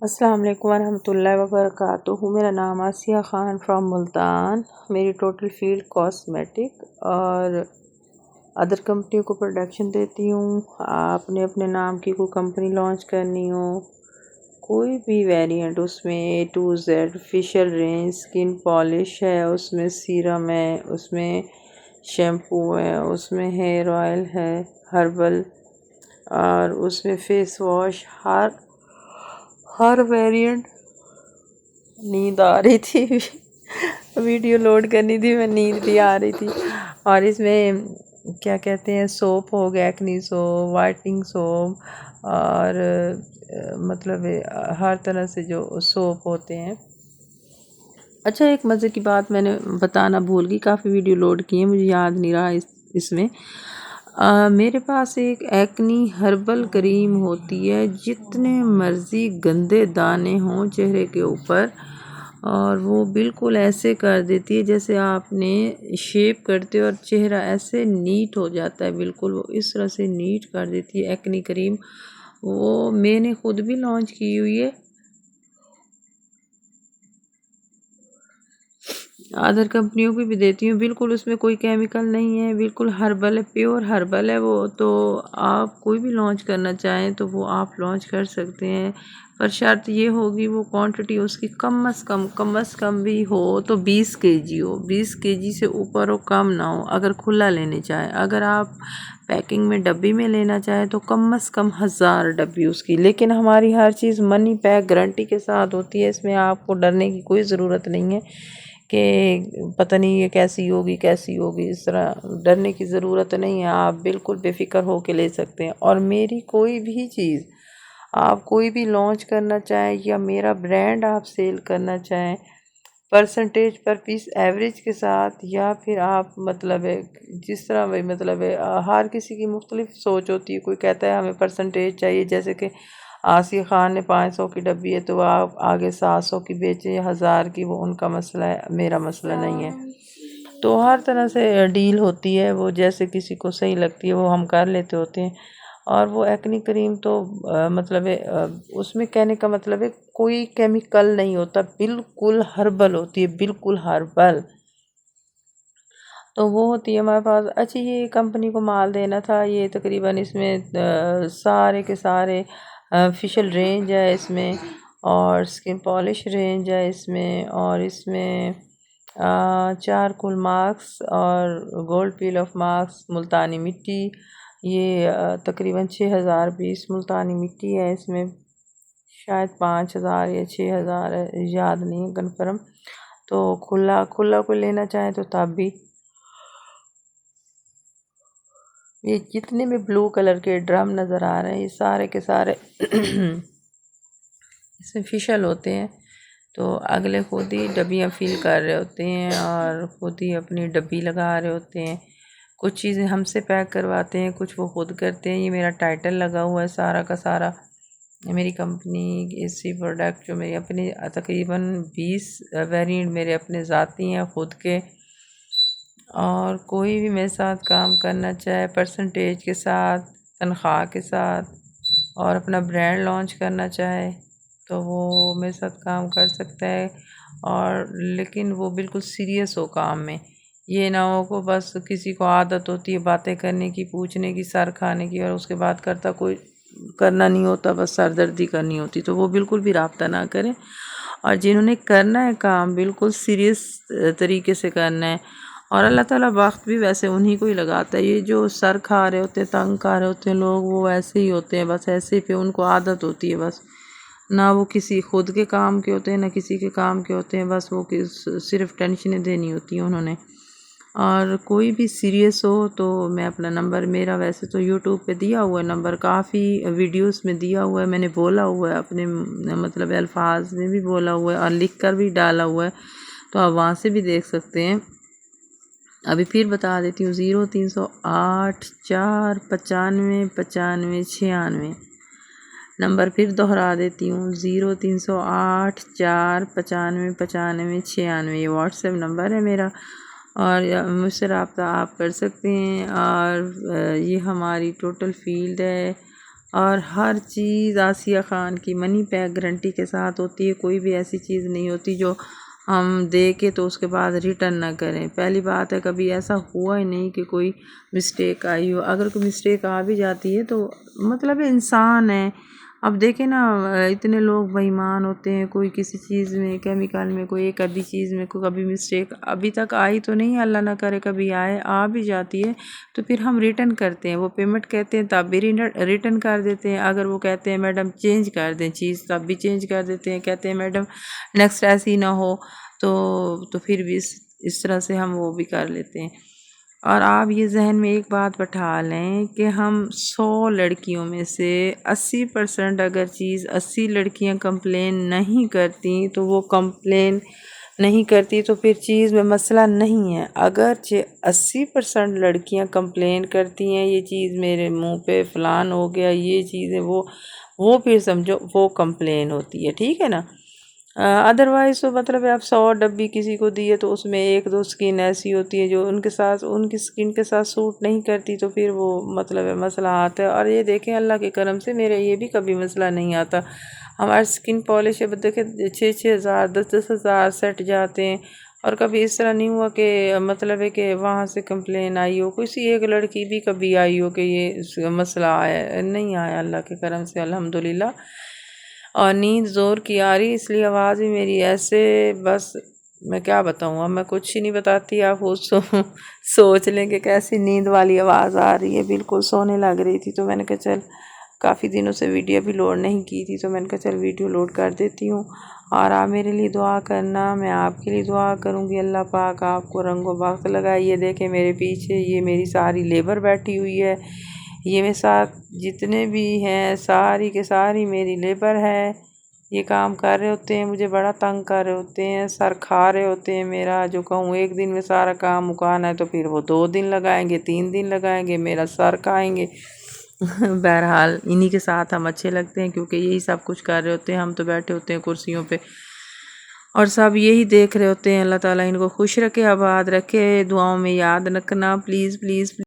अस्सलाम वालेकुम वरहमतुल्लाहि वबरकातुहू। मेरा नाम आसिया ख़ान फ्रॉम मुल्तान। मेरी टोटल फील्ड कॉस्मेटिक और अदर कंपनियों को प्रोडक्शन देती हूँ। आपने अपने नाम की कोई कंपनी लॉन्च करनी हो, कोई भी वेरिएंट, उसमें A to Z facial range, skin polish है, उसमें सीरम है, उसमें शैम्पू है, उसमें हेयर ऑयल है हर्बल, और उसमें फेस वॉश, हर वेरिएंट। नींद आ रही थी वीडियो लोड करनी थी, मैं नींद भी आ रही थी। और इसमें क्या कहते हैं, सोप हो गया, एक्नी सोप, वाइटनिंग सोप, और मतलब हर तरह से जो सोप होते हैं। अच्छा, एक मज़े की बात मैंने बताना भूल गई, काफ़ी वीडियो लोड किए, मुझे याद नहीं रहा इसमें मेरे पास एक एक्नी हर्बल क्रीम होती है। जितने मर्ज़ी गंदे दाने हों चेहरे के ऊपर, और वो बिल्कुल ऐसे कर देती है जैसे आपने शेप करते हो और चेहरा ऐसे नीट हो जाता है, बिल्कुल वो इस तरह से नीट कर देती है एक्नी क्रीम। वो मैंने ख़ुद भी लॉन्च की हुई है, अदर कंपनियों की भी देती हूँ। बिल्कुल उसमें कोई केमिकल नहीं है, बिल्कुल हर्बल है, प्योर हर्बल है वो। तो आप कोई भी लॉन्च करना चाहें तो वो आप लॉन्च कर सकते हैं, पर शर्त ये होगी वो क्वांटिटी उसकी कम से कम भी हो तो 20 केजी हो, 20 केजी से ऊपर हो, कम ना हो। अगर खुला लेने चाहें, अगर आप पैकिंग में डब्बी में लेना चाहें तो कम से कम 1000 डब्बी उसकी। लेकिन हमारी हर चीज़ मनी पैक गारंटी के साथ होती है, इसमें आपको डरने की कोई ज़रूरत नहीं है कि पता नहीं ये कैसी होगी, इस तरह डरने की ज़रूरत नहीं है। आप बिल्कुल बेफिक्र होकर ले सकते हैं। और मेरी कोई भी चीज़ आप कोई भी लॉन्च करना चाहें या मेरा ब्रांड आप सेल करना चाहें, परसेंटेज पर पीस एवरेज के साथ, या फिर आप मतलब है जिस तरह भाई मतलब है, हर किसी की मुख्तलिफ सोच होती है। कोई कहता है हमें परसेंटेज चाहिए, जैसे कि आसिया ख़ान ने 500 की डब्बी है तो आप आगे 700 की बेचें या 1000 की, वो उनका मसला है, मेरा मसला नहीं है। तो हर तरह से डील होती है, वो जैसे किसी को सही लगती है वो हम कर लेते होते हैं। और वो एक्नी क्रीम तो मतलब है उसमें कहने का मतलब है कोई केमिकल नहीं होता, बिल्कुल हर्बल होती है, बिल्कुल हर्बल। तो वो होती है हमारे पास। अच्छा, ये कंपनी को माल देना था, ये तकरीबन इसमें सारे के सारे फेशियल रेंज है इसमें, और स्किन पॉलिश रेंज है इसमें, और इसमें चारकोल मास्क और गोल्ड पील ऑफ मास्क, मुल्तानी मिट्टी, ये तकरीबन 6000 पीस मुल्तानी मिट्टी है इसमें, शायद 5000 या 6000 है, याद नहीं है कन्फर्म। तो खुला खुला कोई लेना चाहे तो तब भी, ये जितने में ब्लू कलर के ड्रम नज़र आ रहे हैं ये सारे के सारे इसमें फिशल होते हैं। तो अगले खुद ही डब्बियाँ फिल कर रहे होते हैं और ख़ुद ही अपनी डब्बी लगा रहे होते हैं। कुछ चीज़ें हमसे पैक करवाते हैं, कुछ वो खुद करते हैं। ये मेरा टाइटल लगा हुआ है सारा का सारा, मेरी कंपनी इसी प्रोडक्ट जो मेरी अपनी तकरीबन 20 वेरिएंट मेरे अपने ज़ाती हैं ख़ुद के। और कोई भी मेरे साथ काम करना चाहे परसेंटेज के साथ, तनख्वाह के साथ, और अपना ब्रांड लॉन्च करना चाहे तो वो मेरे साथ काम कर सकता है। और लेकिन वो बिल्कुल सीरियस हो काम में, ये ना हो को बस किसी को आदत होती है बातें करने की, पूछने की, सर खाने की, और उसके बाद करना नहीं होता, बस सरदर्दी करनी होती, तो वो बिल्कुल भी रब्ता ना करें। और जिन्होंने करना है काम बिल्कुल सीरियस तरीके से करना है, और अल्लाह ताला वक्त भी वैसे उन्हीं को ही लगाता है। ये जो सर खा रहे होते हैं, तंग खा रहे होते हैं लोग, वो ऐसे ही होते हैं, बस ऐसे पे उनको आदत होती है, बस ना वो किसी खुद के काम के होते हैं ना किसी के काम के होते हैं, बस वो सिर्फ टेंशनें देनी होती हैं उन्होंने। और कोई भी सीरियस हो तो मैं अपना नंबर, मेरा वैसे तो यूट्यूब पे दिया हुआ है नंबर, काफ़ी वीडियोस में दिया हुआ है, मैंने बोला हुआ है अपने मतलब अल्फाज में भी बोला हुआ है और लिख कर भी डाला हुआ है, तो आप वहाँ से भी देख सकते हैं। अभी फिर बता देती हूँ, 0308 4 95 95 96। नंबर फिर दोहरा देती हूँ, 0308 4 95 95 96, ये व्हाट्सएप नंबर है मेरा, और मुझसे रब्ता आप कर सकते हैं। और ये हमारी टोटल फील्ड है, और हर चीज़ आसिया ख़ान की मनी पैक गारंटी के साथ होती है। कोई भी ऐसी चीज़ नहीं होती जो हम दे के तो उसके बाद रिटर्न ना करें। पहली बात है कभी ऐसा हुआ ही नहीं कि कोई मिस्टेक आई हो। अगर कोई मिस्टेक आ भी जाती है तो मतलब इंसान है। अब देखें ना, इतने लोग बेईमान होते हैं, कोई किसी चीज़ में केमिकल में, कोई एक आधी चीज़ में कोई कभी मिस्टेक अभी तक आई तो नहीं, अल्लाह ना करे कभी आए, आ भी जाती है तो फिर हम रिटर्न करते हैं। वो पेमेंट कहते हैं तब भी रिटर्न कर देते हैं। अगर वो कहते हैं मैडम चेंज कर दें चीज़, तब भी चेंज कर देते हैं। कहते हैं मैडम नेक्स्ट ऐसी ना हो तो फिर भी इस तरह से हम वो भी कर लेते हैं। और आप ये जहन में एक बात बैठा लें कि हम 100 लड़कियों में से 80% अगर चीज़ 80 लड़कियां कंप्लेन नहीं करती तो वो कंप्लेन नहीं करती तो फिर चीज़ में मसला नहीं है। अगर 80% लड़कियां कंप्लेन करती हैं ये चीज़ मेरे मुंह पे फलान हो गया, ये चीज़ें वो फिर समझो वो कंप्लेन होती है, ठीक है ना। अदरवाइज़ तो मतलब आप 100 डब्बी किसी को दिए तो उसमें एक दो स्किन ऐसी होती है जो उनकी स्किन के साथ सूट नहीं करती तो फिर वो मतलब है मसला आता है। और ये देखें अल्लाह के करम से मेरे ये भी कभी मसला नहीं आता। हमारी स्किन पॉलिश है देखें 6-6 हज़ार 10-10 हज़ार सेट जाते हैं और कभी इस तरह नहीं हुआ कि मतलब है कि वहाँ से कंप्लेन आई हो, किसी एक लड़की भी कभी आई हो कि ये मसला आया नहीं आया अल्लाह के करम से अल्हम्दुलिल्लाह। और नींद ज़ोर की आ रही इसलिए आवाज़ भी मेरी ऐसे, बस मैं क्या बताऊँ, अब मैं कुछ ही नहीं बताती, आप वो सोच लें कि कैसी नींद वाली आवाज़ आ रही है। बिल्कुल सोने लग रही थी तो मैंने कहा चल, काफ़ी दिनों से वीडियो भी लोड नहीं की थी तो मैंने कहा चल वीडियो लोड कर देती हूँ। और आप मेरे लिए दुआ करना, मैं आपके लिए दुआ करूँगी। अल्लाह पाक आपको रंगो वक्त लगाए। ये देखें मेरे पीछे ये मेरी सारी लेबर बैठी हुई है, ये मेरे साथ जितने भी हैं सारी के सारी मेरी लेबर है। ये काम कर रहे होते हैं, मुझे बड़ा तंग कर रहे होते हैं, सर खा रहे होते हैं मेरा। जो कहूँ एक दिन में सारा काम मुकाना है तो फिर वो 2 दिन लगाएंगे, 3 दिन लगाएंगे, मेरा सर खाएंगे। बहरहाल इन्हीं के साथ हम अच्छे लगते हैं क्योंकि यही सब कुछ कर रहे होते हैं, हम तो बैठे होते हैं कुर्सियों पे और सब यही देख रहे होते हैं। अल्लाह ताला इनको खुश रखे, आबाद रखे, दुआओं में याद रखना प्लीज़ प्लीज़।